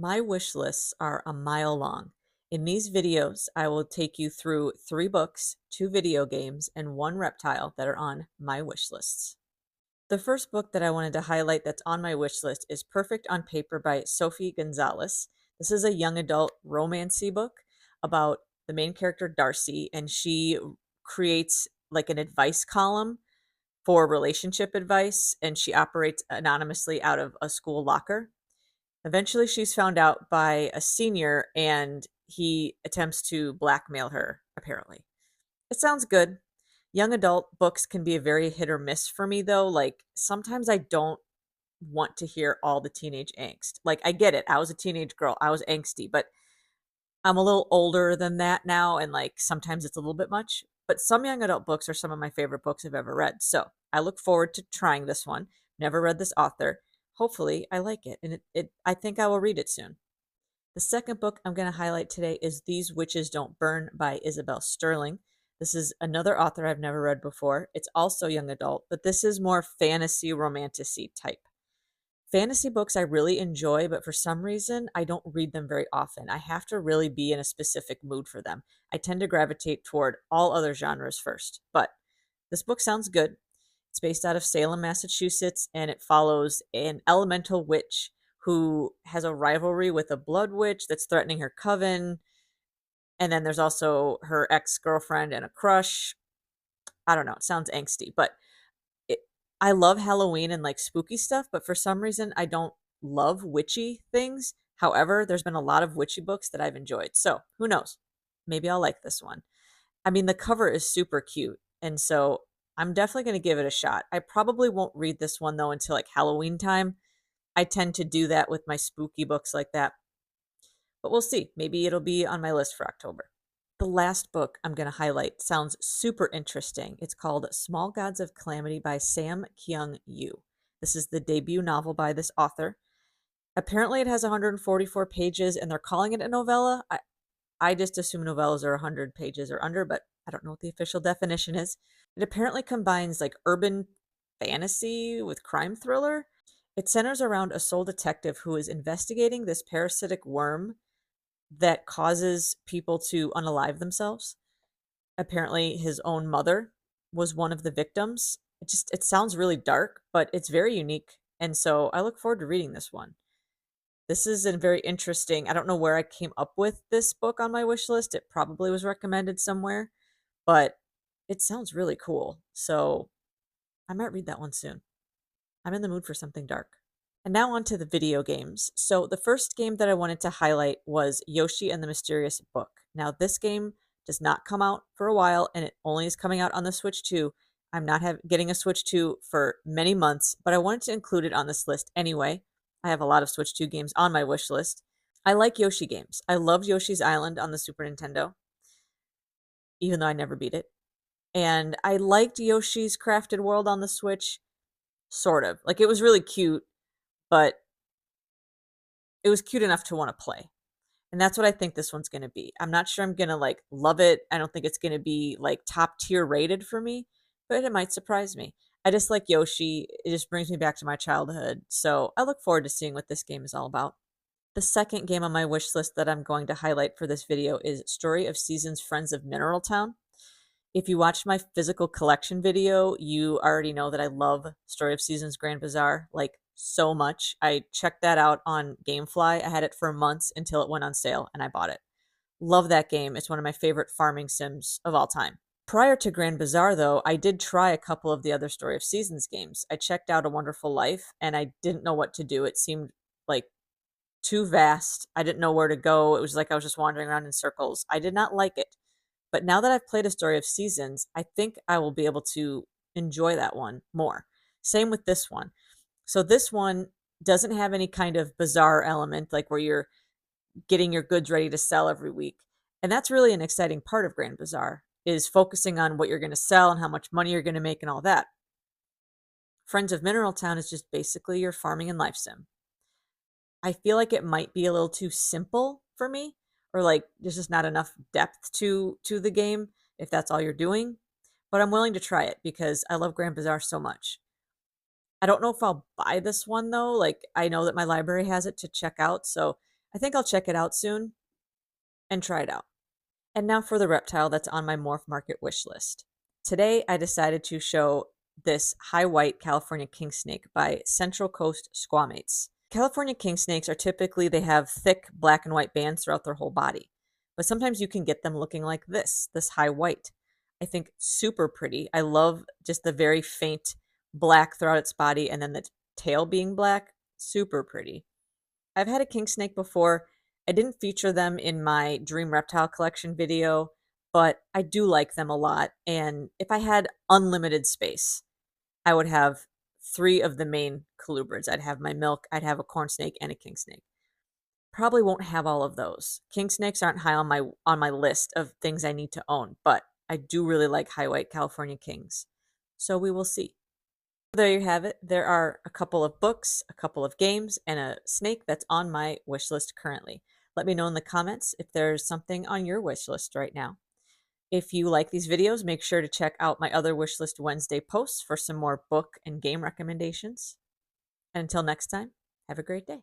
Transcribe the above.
My wish lists are a mile long. In these videos, I will take you through 3 books, 2 video games, and 1 reptile that are on my wish lists. The first book that I wanted to highlight that's on my wish list is Perfect on Paper by Sophie Gonzalez. This is a young adult romancy book about the main character, Darcy, and she creates like an advice column for relationship advice, and she operates anonymously out of a school locker. Eventually, she's found out by a senior, and he attempts to blackmail her, apparently. It sounds good. Young adult books can be a very hit or miss for me, though. Like, sometimes I don't want to hear all the teenage angst. Like, I get it. I was a teenage girl, I was angsty, but I'm a little older than that now, and like sometimes it's a little bit much. But some young adult books are some of my favorite books I've ever read. So I look forward to trying this one. Never read this author. Hopefully, I like it, and I think I will read it soon. The second book I'm going to highlight today is These Witches Don't Burn by Isabel Sterling. This is another author I've never read before. It's also young adult, but this is more fantasy romantasy type. Fantasy books I really enjoy, but for some reason, I don't read them very often. I have to really be in a specific mood for them. I tend to gravitate toward all other genres first, but this book sounds good. It's based out of Salem, Massachusetts, and it follows an elemental witch who has a rivalry with a blood witch that's threatening her coven. And then there's also her ex girlfriend and a crush. I don't know. It sounds angsty, but it, I love Halloween and like spooky stuff, but for some reason, I don't love witchy things. However, there's been a lot of witchy books that I've enjoyed. So who knows? Maybe I'll like this one. I mean, the cover is super cute. And so I'm definitely going to give it a shot. I probably won't read this one though until like Halloween time. I tend to do that with my spooky books like that. But we'll see. Maybe it'll be on my list for October. The last book I'm going to highlight sounds super interesting. It's called Small Gods of Calamity by Sam Kyung Yu. This is the debut novel by this author. Apparently, it has 144 pages, and they're calling it a novella. I just assume novellas are 100 pages or under, but I don't know what the official definition is. It apparently combines like urban fantasy with crime thriller. It centers around a sole detective who is investigating this parasitic worm that causes people to unalive themselves. Apparently, his own mother was one of the victims. It sounds really dark, but it's very unique. And so I look forward to reading this one. This is a very interesting. I don't know where I came up with this book on my wish list. It probably was recommended somewhere, but it sounds really cool. So I might read that one soon. I'm in the mood for something dark. And now on to the video games. So the first game that I wanted to highlight was Yoshi and the Mysterious Book. Now this game does not come out for a while, and it only is coming out on the Switch 2. I'm not getting a Switch 2 for many months, but I wanted to include it on this list anyway. I have a lot of Switch 2 games on my wish list. I like Yoshi games. I loved Yoshi's Island on the Super Nintendo, even though I never beat it. And I liked Yoshi's Crafted World on the Switch, sort of. Like, it was really cute, but it was cute enough to want to play. And that's what I think this one's going to be. I'm not sure I'm going to like love it. I don't think it's going to be like top tier rated for me, but it might surprise me. I just like Yoshi. It just brings me back to my childhood. So I look forward to seeing what this game is all about. The second game on my wish list that I'm going to highlight for this video is Story of Seasons Friends of Mineral Town. If you watched my physical collection video, you already know that I love Story of Seasons Grand Bazaar like so much. I checked that out on Gamefly. I had it for months until it went on sale and I bought it. Love that game. It's one of my favorite farming sims of all time. Prior to Grand Bazaar, though, I did try a couple of the other Story of Seasons games. I checked out A Wonderful Life and I didn't know what to do. It seemed like too vast. I didn't know where to go. It was like I was just wandering around in circles. I did not like it. But now that I've played A Story of Seasons, I think I will be able to enjoy that one more. Same with this one. So this one doesn't have any kind of bizarre element like where you're getting your goods ready to sell every week. And that's really an exciting part of Grand Bazaar is focusing on what you're going to sell and how much money you're going to make and all that. Friends of Mineral Town is just basically your farming and life sim. I feel like it might be a little too simple for me, or like there's just not enough depth to the game if that's all you're doing. But I'm willing to try it because I love Grand Bazaar so much. I don't know if I'll buy this one though. Like I know that my library has it to check out, so I think I'll check it out soon and try it out. And now for the reptile that's on my Morph Market wish list. Today, I decided to show this high white California Kingsnake by Central Coast Squamates. California Kingsnakes are typically, they have thick black and white bands throughout their whole body. But sometimes you can get them looking like this high white. I think super pretty. I love just the very faint black throughout its body and then the tail being black. Super pretty. I've had a Kingsnake before. I didn't feature them in my Dream Reptile Collection video, but I do like them a lot. And if I had unlimited space, I would have 3 of the main colubrids. I'd have my milk, I'd have a corn snake, and a king snake. Probably won't have all of those. King snakes aren't high on my list of things I need to own, but I do really like high white California kings. So we will see. There you have it. There are a couple of books, a couple of games, and a snake that's on my wish list currently. Let me know in the comments if there's something on your wish list right now. If you like these videos, make sure to check out my other Wishlist Wednesday posts for some more book and game recommendations. And until next time, have a great day.